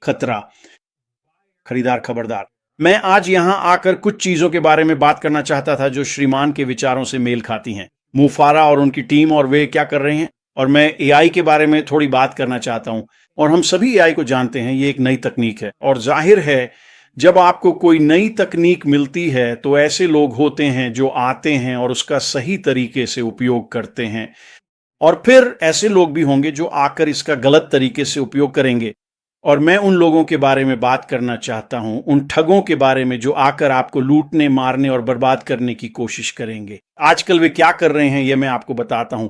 खतरा। खरीदार खबरदार। मैं आज यहां आकर कुछ चीजों के बारे में बात करना चाहता था जो श्रीमान के विचारों से मेल खाती हैं। मुफारा और उनकी टीम और वे क्या कर रहे हैं, और मैं एआई के बारे में थोड़ी बात करना चाहता हूं। और हम सभी एआई को जानते हैं, ये एक नई तकनीक है, और जाहिर है जब आपको कोई नई तकनीक मिलती है तो ऐसे लोग होते हैं जो आते हैं और उसका सही तरीके से उपयोग करते हैं, और फिर ऐसे लोग भी होंगे जो आकर इसका गलत तरीके से उपयोग करेंगे। और मैं उन लोगों के बारे में बात करना चाहता हूं, उन ठगों के बारे में जो आकर आपको लूटने, मारने और बर्बाद करने की कोशिश करेंगे। आजकल वे क्या कर रहे हैं यह मैं आपको बताता हूं।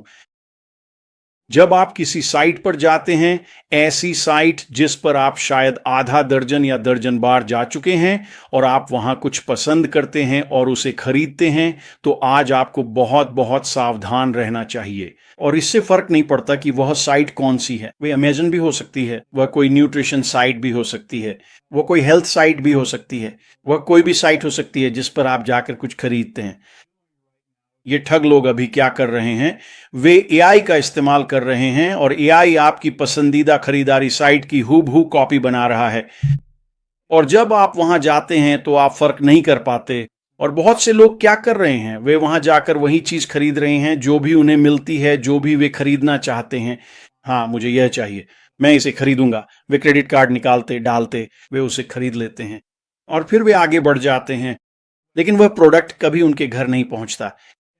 जब आप किसी साइट पर जाते हैं, ऐसी साइट जिस पर आप शायद आधा दर्जन या दर्जन बार जा चुके हैं, और आप वहां कुछ पसंद करते हैं और उसे खरीदते हैं, तो आज आपको बहुत बहुत सावधान रहना चाहिए। और इससे फर्क नहीं पड़ता कि वह साइट कौन सी है। वह अमेज़न भी हो सकती है, वह कोई न्यूट्रिशन साइट भी हो सकती है, वह कोई हेल्थ साइट भी हो सकती है, वह कोई भी साइट हो सकती है जिस पर आप जाकर कुछ खरीदते हैं। ये ठग लोग अभी क्या कर रहे हैं, वे एआई का इस्तेमाल कर रहे हैं, और एआई आपकी पसंदीदा खरीदारी साइट की हूबहू कॉपी बना रहा है। और जब आप वहां जाते हैं तो आप फर्क नहीं कर पाते। और बहुत से लोग क्या कर रहे हैं, वे वहां जाकर वही चीज खरीद रहे हैं जो भी उन्हें मिलती है, जो भी वे खरीदना चाहते हैं। हाँ, मुझे यह चाहिए, मैं इसे खरीदूंगा। वे क्रेडिट कार्ड निकालते, डालते, वे उसे खरीद लेते हैं, और फिर वे आगे बढ़ जाते हैं। लेकिन वह प्रोडक्ट कभी उनके घर नहीं पहुंचता।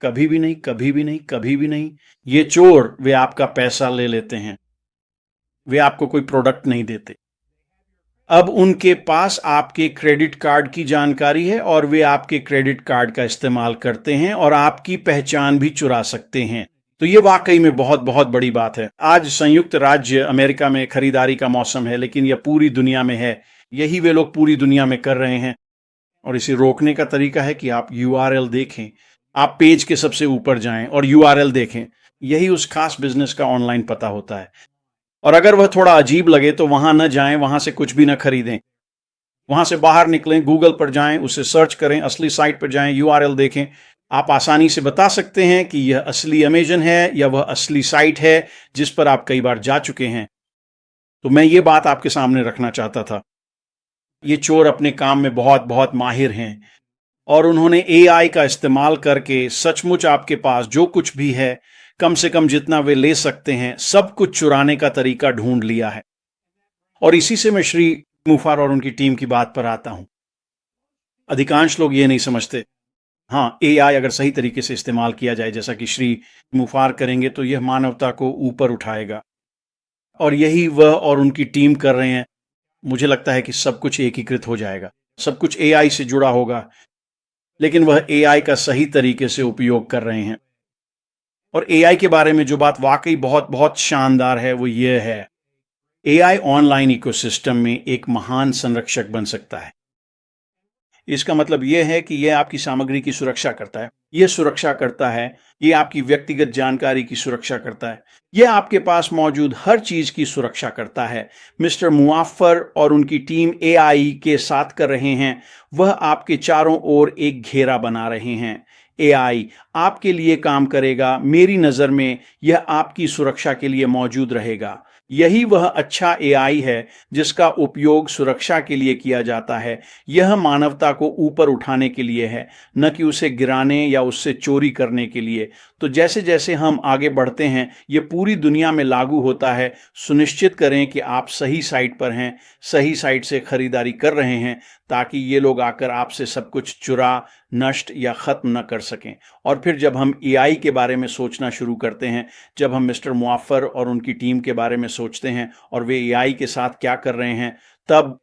कभी भी नहीं, कभी भी नहीं, कभी भी नहीं। ये चोर, वे आपका पैसा ले लेते हैं, वे आपको कोई प्रोडक्ट नहीं देते। अब उनके पास आपके क्रेडिट कार्ड की जानकारी है, और वे आपके क्रेडिट कार्ड का इस्तेमाल करते हैं और आपकी पहचान भी चुरा सकते हैं। तो ये वाकई में बहुत बहुत बड़ी बात है। आज संयुक्त राज्य अमेरिका में खरीदारी का मौसम है, लेकिन यह पूरी दुनिया में है। यही वे लोग पूरी दुनिया में कर रहे हैं। और इसे रोकने का तरीका है कि आप यूआरएल देखें, आप पेज के सबसे ऊपर जाएं और यूआरएल देखें। यही उस खास बिजनेस का ऑनलाइन पता होता है। और अगर वह थोड़ा अजीब लगे तो वहां न जाएं, वहां से कुछ भी न खरीदें। वहां से बाहर निकलें, गूगल पर जाएं, उसे सर्च करें, असली साइट पर जाएं, यूआरएल देखें। आप आसानी से बता सकते हैं कि यह असली अमेज़न है या वह असली साइट है जिस पर आप कई बार जा चुके हैं। तो मैं ये बात आपके सामने रखना चाहता था। ये चोर अपने काम में बहुत बहुत माहिर हैं, और उन्होंने एआई का इस्तेमाल करके सचमुच आपके पास जो कुछ भी है, कम से कम जितना वे ले सकते हैं, सब कुछ चुराने का तरीका ढूंढ लिया है। और इसी से मैं श्री मुफार और उनकी टीम की बात पर आता हूं। अधिकांश लोग ये नहीं समझते। हाँ, एआई अगर सही तरीके से इस्तेमाल किया जाए, जैसा कि श्री मुफार करेंगे, तो यह मानवता को ऊपर उठाएगा। और यही वह और उनकी टीम कर रहे हैं। मुझे लगता है कि सब कुछ एकीकृत हो जाएगा, सब कुछ एआई से जुड़ा होगा, लेकिन वह एआई का सही तरीके से उपयोग कर रहे हैं। और एआई के बारे में जो बात वाकई बहुत बहुत शानदार है वो ये है, एआई ऑनलाइन इकोसिस्टम में एक महान संरक्षक बन सकता है। इसका मतलब यह है कि यह आपकी सामग्री की सुरक्षा करता है, यह सुरक्षा करता है, यह आपकी व्यक्तिगत जानकारी की सुरक्षा करता है, यह आपके पास मौजूद हर चीज की सुरक्षा करता है। मिस्टर मुआफर और उनकी टीम एआई के साथ कर रहे हैं, वह आपके चारों ओर एक घेरा बना रहे हैं। एआई आपके लिए काम करेगा। मेरी नज़र में यह आपकी सुरक्षा के लिए मौजूद रहेगा। यही वह अच्छा एआई है जिसका उपयोग सुरक्षा के लिए किया जाता है। यह मानवता को ऊपर उठाने के लिए है, न कि उसे गिराने या उससे चोरी करने के लिए। तो जैसे जैसे हम आगे बढ़ते हैं, ये पूरी दुनिया में लागू होता है। सुनिश्चित करें कि आप सही साइट पर हैं, सही साइट से खरीदारी कर रहे हैं, ताकि ये लोग आकर आपसे सब कुछ चुरा, नष्ट या ख़त्म न कर सकें। और फिर जब हम एआई के बारे में सोचना शुरू करते हैं, जब हम मिस्टर मुआफर और उनकी टीम के बारे में सोचते हैं और वे एआई के साथ क्या कर रहे हैं, तब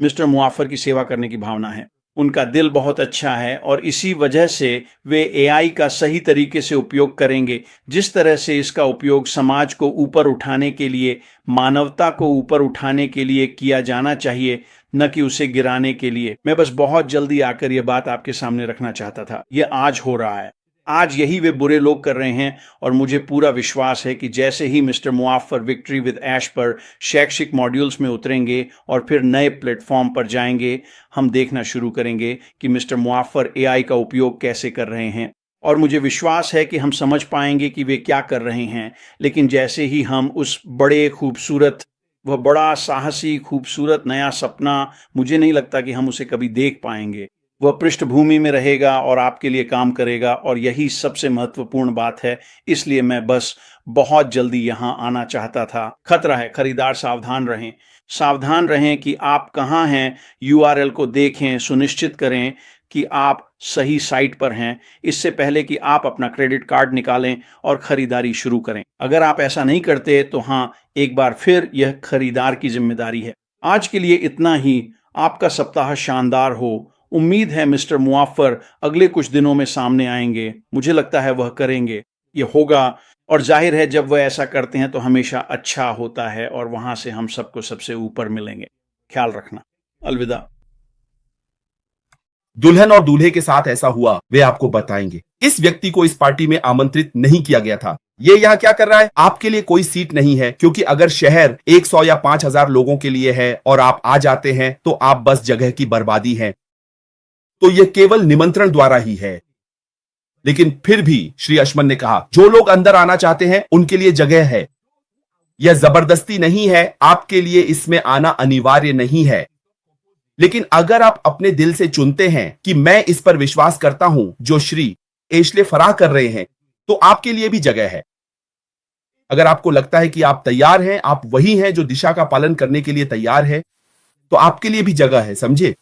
मिस्टर मुआफर की सेवा करने की भावना है। उनका दिल बहुत अच्छा है, और इसी वजह से वे एआई का सही तरीके से उपयोग करेंगे। जिस तरह से इसका उपयोग समाज को ऊपर उठाने के लिए, मानवता को ऊपर उठाने के लिए किया जाना चाहिए, न कि उसे गिराने के लिए। मैं बस बहुत जल्दी आकर यह बात आपके सामने रखना चाहता था। यह आज हो रहा है, आज यही वे बुरे लोग कर रहे हैं। और मुझे पूरा विश्वास है कि जैसे ही मिस्टर मुआफर विक्ट्री विद ऐश पर शैक्षिक मॉड्यूल्स में उतरेंगे और फिर नए प्लेटफॉर्म पर जाएंगे, हम देखना शुरू करेंगे कि मिस्टर मुआफर एआई का उपयोग कैसे कर रहे हैं। और मुझे विश्वास है कि हम समझ पाएंगे कि वे क्या कर रहे हैं। लेकिन जैसे ही हम उस बड़े खूबसूरत वह बड़ा साहसी खूबसूरत नया सपना मुझे नहीं लगता कि हम उसे कभी देख पाएंगे। वह पृष्ठभूमि में रहेगा और आपके लिए काम करेगा, और यही सबसे महत्वपूर्ण बात है। इसलिए मैं बस बहुत जल्दी यहाँ आना चाहता था। खतरा है, खरीदार सावधान रहें। सावधान रहें कि आप कहाँ हैं। यूआरएल को देखें, सुनिश्चित करें कि आप सही साइट पर हैं इससे पहले कि आप अपना क्रेडिट कार्ड निकालें और खरीदारी शुरू करें। अगर आप ऐसा नहीं करते तो हाँ, एक बार फिर यह खरीदार की जिम्मेदारी है। आज के लिए इतना ही। आपका सप्ताह शानदार हो। उम्मीद है मिस्टर मुआफर अगले कुछ दिनों में सामने आएंगे। मुझे लगता है वह करेंगे, ये होगा, और जाहिर है जब वह ऐसा करते हैं तो हमेशा अच्छा होता है और वहां से हम सबको सबसे ऊपर मिलेंगे। ख्याल रखना। अलविदा। दुल्हन और दूल्हे के साथ ऐसा हुआ, वे आपको बताएंगे। इस व्यक्ति को इस पार्टी में आमंत्रित नहीं किया गया था। ये यहाँ क्या कर रहा है? आपके लिए कोई सीट नहीं है, क्योंकि अगर शहर 100 या 5000 लोगों के लिए है और आप आ जाते हैं तो आप बस जगह की बर्बादी है। तो यह केवल निमंत्रण द्वारा ही है। लेकिन फिर भी श्री अशमन ने कहा, जो लोग अंदर आना चाहते हैं उनके लिए जगह है। यह जबरदस्ती नहीं है, आपके लिए इसमें आना अनिवार्य नहीं है। लेकिन अगर आप अपने दिल से चुनते हैं कि मैं इस पर विश्वास करता हूं जो श्री एशले फराह कर रहे हैं, तो आपके लिए भी जगह है। अगर आपको लगता है कि आप तैयार हैं, आप वही हैं जो दिशा का पालन करने के लिए तैयार है, तो आपके लिए भी जगह है, समझे?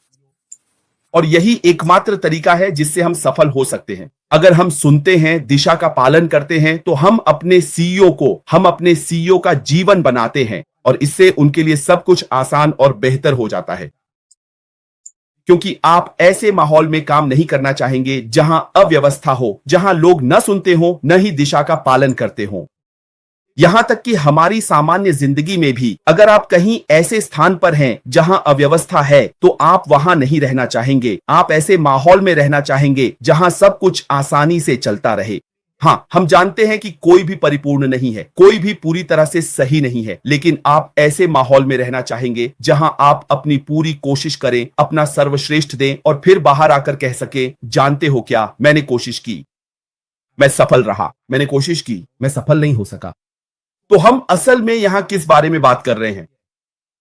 और यही एकमात्र तरीका है जिससे हम सफल हो सकते हैं। अगर हम सुनते हैं, दिशा का पालन करते हैं, तो हम अपने सीईओ का जीवन बनाते हैं, और इससे उनके लिए सब कुछ आसान और बेहतर हो जाता है। क्योंकि आप ऐसे माहौल में काम नहीं करना चाहेंगे जहां अव्यवस्था हो, जहां लोग न सुनते हो न ही दिशा का पालन करते हो। यहां तक कि हमारी सामान्य जिंदगी में भी अगर आप कहीं ऐसे स्थान पर हैं जहां अव्यवस्था है, तो आप वहां नहीं रहना चाहेंगे। आप ऐसे माहौल में रहना चाहेंगे जहां सब कुछ आसानी से चलता रहे। हां, हम जानते हैं कि कोई भी परिपूर्ण नहीं है, कोई भी पूरी तरह से सही नहीं है, लेकिन आप ऐसे माहौल में रहना चाहेंगे जहां आप अपनी पूरी कोशिश करें, अपना सर्वश्रेष्ठ दें और फिर बाहर आकर कह सके, जानते हो क्या, मैंने कोशिश की, मैं सफल रहा, मैंने कोशिश की, मैं सफल नहीं हो सका। तो हम असल में यहां किस बारे में बात कर रहे हैं?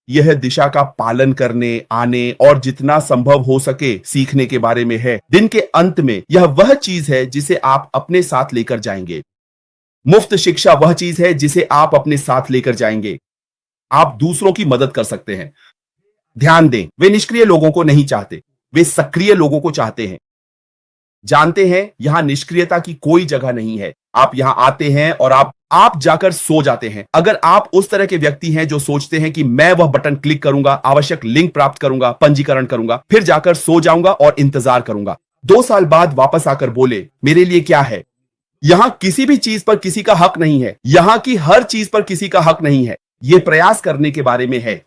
यह दिशा का पालन करने, आने और जितना संभव हो सके सीखने के बारे में है। दिन के अंत में यह वह चीज है जिसे आप अपने साथ लेकर जाएंगे। मुफ्त शिक्षा वह चीज है जिसे आप अपने साथ लेकर जाएंगे। आप दूसरों की मदद कर सकते हैं। ध्यान दें, वे निष्क्रिय लोगों को नहीं चाहते, वे सक्रिय लोगों को चाहते हैं। जानते हैं, यहां निष्क्रियता की कोई जगह नहीं है। आप यहां आते हैं और आप जाकर सो जाते हैं। अगर आप उस तरह के व्यक्ति हैं जो सोचते हैं कि मैं वह बटन क्लिक करूंगा, आवश्यक लिंक प्राप्त करूंगा, पंजीकरण करूंगा, फिर जाकर सो जाऊंगा और इंतजार करूंगा, 2 साल बाद वापस आकर बोले, मेरे लिए क्या है? यहां किसी भी चीज पर किसी का हक नहीं है। यहां की हर चीज पर किसी का हक नहीं है। यह प्रयास करने के बारे में है।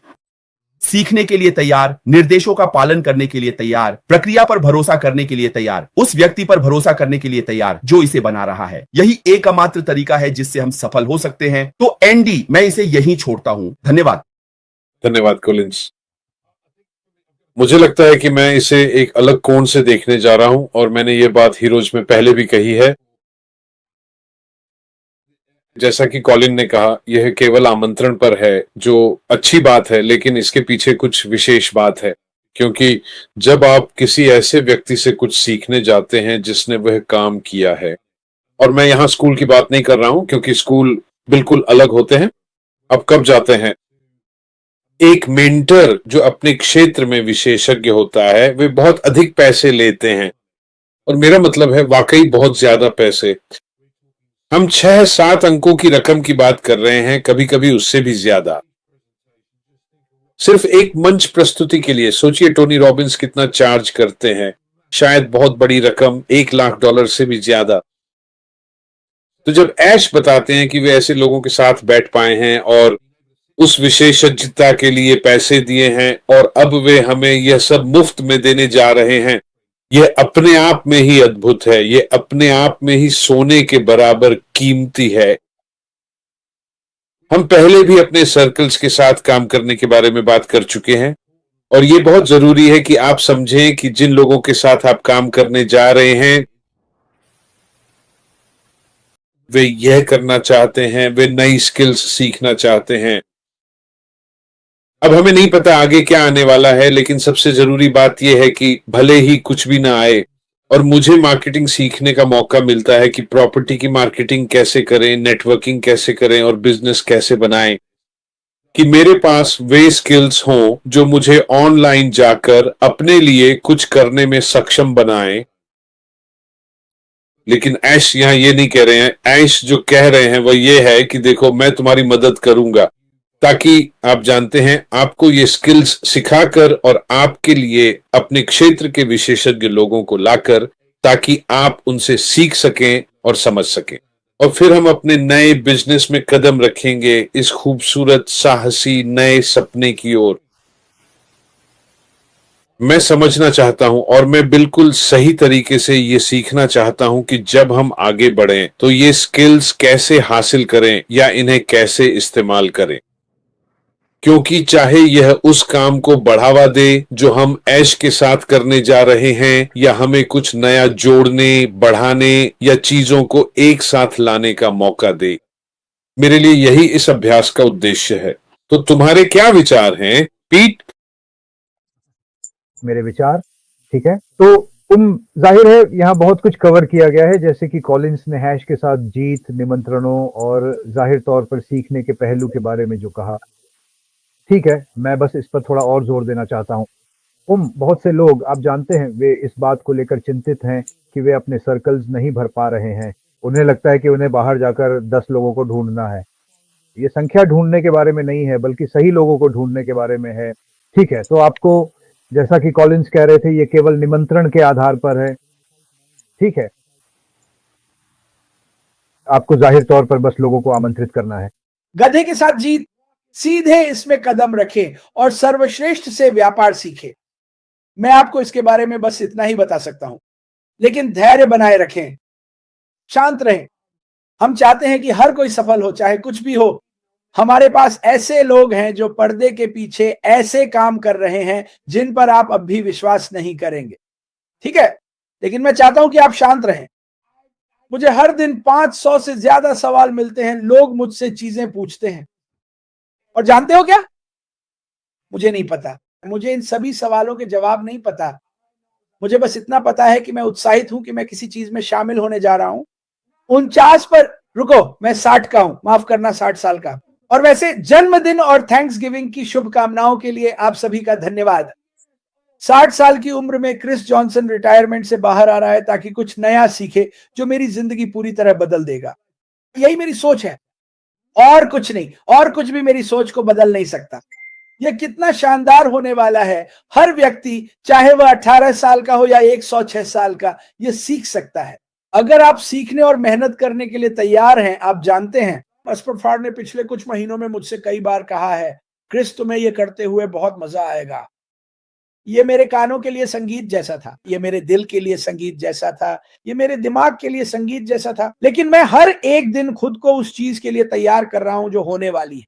सीखने के लिए तैयार, निर्देशों का पालन करने के लिए तैयार, प्रक्रिया पर भरोसा करने के लिए तैयार, उस व्यक्ति पर भरोसा करने के लिए तैयार जो इसे बना रहा है। यही एकमात्र तरीका है जिससे हम सफल हो सकते हैं। तो एंडी, मैं इसे यहीं छोड़ता हूं। धन्यवाद। धन्यवाद कोलिंस। मुझे लगता है कि मैं इसे एक अलग कोण से देखने जा रहा हूं, और मैंने ये बात हीरोज में पहले भी कही है। जैसा कि कॉलिन ने कहा, यह केवल आमंत्रण पर है, जो अच्छी बात है, लेकिन इसके पीछे कुछ विशेष बात है। क्योंकि जब आप किसी ऐसे व्यक्ति से कुछ सीखने जाते हैं जिसने वह काम किया है, और मैं यहाँ स्कूल की बात नहीं कर रहा हूं क्योंकि स्कूल बिल्कुल अलग होते हैं। अब कब जाते हैं? एक मेंटर जो अपने क्षेत्र में विशेषज्ञ होता है, वे बहुत अधिक पैसे लेते हैं, और मेरा मतलब है वाकई बहुत ज्यादा पैसे। हम 6-7 अंकों की रकम की बात कर रहे हैं, कभी कभी उससे भी ज्यादा, सिर्फ एक मंच प्रस्तुति के लिए। सोचिए टोनी रॉबिन्स कितना चार्ज करते हैं, शायद बहुत बड़ी रकम, $1 लाख से भी ज्यादा। तो जब ऐश बताते हैं कि वे ऐसे लोगों के साथ बैठ पाए हैं और उस विशेषज्ञता के लिए पैसे दिए हैं, और अब वे हमें यह सब मुफ्त में देने जा रहे हैं, यह अपने आप में ही अद्भुत है। यह अपने आप में ही सोने के बराबर कीमती है। हम पहले भी अपने सर्कल्स के साथ काम करने के बारे में बात कर चुके हैं, और यह बहुत जरूरी है कि आप समझें कि जिन लोगों के साथ आप काम करने जा रहे हैं, वे यह करना चाहते हैं, वे नई स्किल्स सीखना चाहते हैं। अब हमें नहीं पता आगे क्या आने वाला है, लेकिन सबसे जरूरी बात यह है कि भले ही कुछ भी ना आए और मुझे मार्केटिंग सीखने का मौका मिलता है कि प्रॉपर्टी की मार्केटिंग कैसे करें, नेटवर्किंग कैसे करें और बिजनेस कैसे बनाएं, कि मेरे पास वे स्किल्स हों जो मुझे ऑनलाइन जाकर अपने लिए कुछ करने में सक्षम बनाएं। लेकिन ऐश यहाँ ये नहीं कह रहे हैं, ऐश जो कह रहे हैं वह ये है कि देखो मैं तुम्हारी मदद करूंगा, ताकि आप जानते हैं आपको ये स्किल्स सिखाकर और आपके लिए अपने क्षेत्र के विशेषज्ञ लोगों को लाकर, ताकि आप उनसे सीख सकें और समझ सकें, और फिर हम अपने नए बिजनेस में कदम रखेंगे इस खूबसूरत साहसी नए सपने की ओर। मैं समझना चाहता हूं और मैं बिल्कुल सही तरीके से ये सीखना चाहता हूं कि जब हम आगे बढ़ें तो ये स्किल्स कैसे हासिल करें या इन्हें कैसे इस्तेमाल करें, क्योंकि चाहे यह उस काम को बढ़ावा दे जो हम ऐश के साथ करने जा रहे हैं, या हमें कुछ नया जोड़ने, बढ़ाने या चीजों को एक साथ लाने का मौका दे, मेरे लिए यही इस अभ्यास का उद्देश्य है। तो तुम्हारे क्या विचार हैं, पीट? मेरे विचार ठीक है। तो जाहिर है यहाँ बहुत कुछ कवर किया गया है, जैसे कि कॉलिंस ने हैश के साथ जीत, निमंत्रणों और जाहिर तौर पर सीखने के पहलू के बारे में जो कहा, ठीक है। मैं बस इस पर थोड़ा और जोर देना चाहता हूँ। बहुत से लोग, आप जानते हैं, वे इस बात को लेकर चिंतित हैं कि वे अपने सर्कल्स नहीं भर पा रहे हैं। उन्हें लगता है कि उन्हें बाहर जाकर 10 लोगों को ढूंढना है। ये संख्या ढूंढने के बारे में नहीं है, बल्कि सही लोगों को ढूंढने के बारे में है, ठीक है। तो आपको, जैसा कि कॉलिंस कह रहे थे, ये केवल निमंत्रण के आधार पर है, ठीक है। आपको जाहिर तौर पर बस लोगों को आमंत्रित करना है। गधे के साथ जीत, सीधे इसमें कदम रखें और सर्वश्रेष्ठ से व्यापार सीखें। मैं आपको इसके बारे में बस इतना ही बता सकता हूं, लेकिन धैर्य बनाए रखें, शांत रहें। हम चाहते हैं कि हर कोई सफल हो, चाहे कुछ भी हो। हमारे पास ऐसे लोग हैं जो पर्दे के पीछे ऐसे काम कर रहे हैं जिन पर आप अब भी विश्वास नहीं करेंगे, ठीक है। लेकिन मैं चाहता हूं कि आप शांत रहें। मुझे हर दिन 500 से ज्यादा सवाल मिलते हैं, लोग मुझसे चीजें पूछते हैं, और जानते हो क्या? मुझे नहीं पता, मुझे इन सभी सवालों के जवाब नहीं पता। मुझे बस इतना पता है कि मैं उत्साहित हूं कि मैं किसी चीज में शामिल होने जा रहा हूं। 49 पर रुको, मैं 60 का हूं, माफ करना, 60 साल का। और वैसे जन्मदिन और थैंक्स गिविंग की शुभकामनाओं के लिए आप सभी का धन्यवाद। 60 साल की उम्र में क्रिस जॉनसन रिटायरमेंट से बाहर आ रहा है ताकि कुछ नया सीखे जो मेरी जिंदगी पूरी तरह बदल देगा। यही मेरी सोच है, और कुछ नहीं, और कुछ भी मेरी सोच को बदल नहीं सकता। यह कितना शानदार होने वाला है। हर व्यक्ति, चाहे वह 18 साल का हो या 106 साल का, यह सीख सकता है अगर आप सीखने और मेहनत करने के लिए तैयार हैं। आप जानते हैं, अस्परफार ने पिछले कुछ महीनों में मुझसे कई बार कहा है, क्रिस तुम्हें यह करते हुए बहुत मजा आएगा। ये मेरे कानों के लिए संगीत जैसा था, ये मेरे दिल के लिए संगीत जैसा था, ये मेरे दिमाग के लिए संगीत जैसा था। लेकिन मैं हर एक दिन खुद को उस चीज के लिए तैयार कर रहा हूं जो होने वाली है,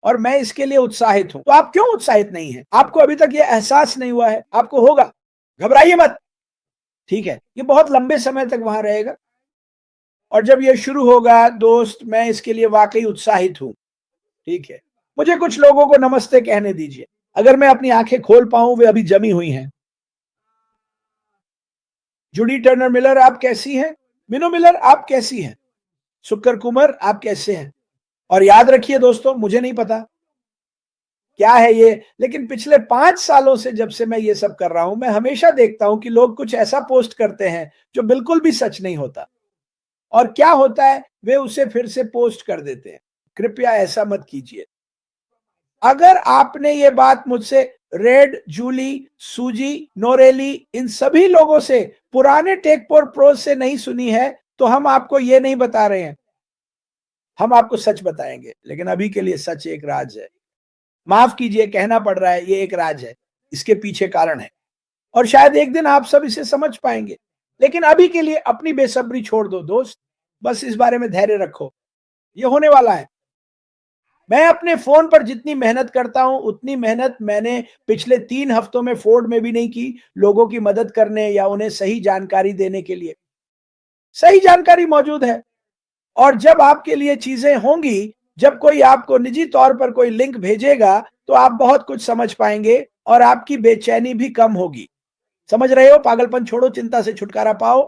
और मैं इसके लिए उत्साहित हूं। तो आप क्यों उत्साहित नहीं हैं? आपको अभी तक ये एहसास नहीं हुआ है, आपको होगा। घबराइए मत, ठीक है। ये बहुत लंबे समय तक वहां रहेगा, और जब ये शुरू होगा दोस्त, मैं इसके लिए वाकई उत्साहित हूं, ठीक है। मुझे कुछ लोगों को नमस्ते कहने दीजिए। अगर मैं अपनी आंखें खोल पाऊं, वे अभी जमी हुई हैं। जूडी टर्नर मिलर, आप कैसी हैं? मिनो मिलर, आप कैसी हैं? सुक्कर कुमार, आप कैसे हैं? और याद रखिए दोस्तों, मुझे नहीं पता क्या है ये, लेकिन पिछले 5 सालों से जब से मैं ये सब कर रहा हूं, मैं हमेशा देखता हूं कि लोग कुछ ऐसा पोस्ट करते हैं जो बिल्कुल भी सच नहीं होता, और क्या होता है, वे उसे फिर से पोस्ट कर देते हैं। कृपया ऐसा मत कीजिए। अगर आपने ये बात मुझसे, रेड, जूली, सूजी, नोरेली, इन सभी लोगों से, पुराने टेक फोर प्रोज से नहीं सुनी है, तो हम आपको ये नहीं बता रहे हैं। हम आपको सच बताएंगे, लेकिन अभी के लिए सच एक राज है। माफ कीजिए, कहना पड़ रहा है, ये एक राज है, इसके पीछे कारण है, और शायद एक दिन आप सब इसे समझ पाएंगे। लेकिन अभी के लिए अपनी बेसब्री छोड़ दो दोस्त, बस इस बारे में धैर्य रखो, ये होने वाला है। मैं अपने फोन पर जितनी मेहनत करता हूं, उतनी मेहनत मैंने पिछले 3 हफ्तों में फोर्ड में भी नहीं की, लोगों की मदद करने या उन्हें सही जानकारी देने के लिए। सही जानकारी मौजूद है, और जब आपके लिए चीजें होंगी जब कोई आपको निजी तौर पर कोई लिंक भेजेगा तो आप बहुत कुछ समझ पाएंगे और आपकी बेचैनी भी कम होगी। समझ रहे हो? पागलपन छोड़ो, चिंता से छुटकारा पाओ।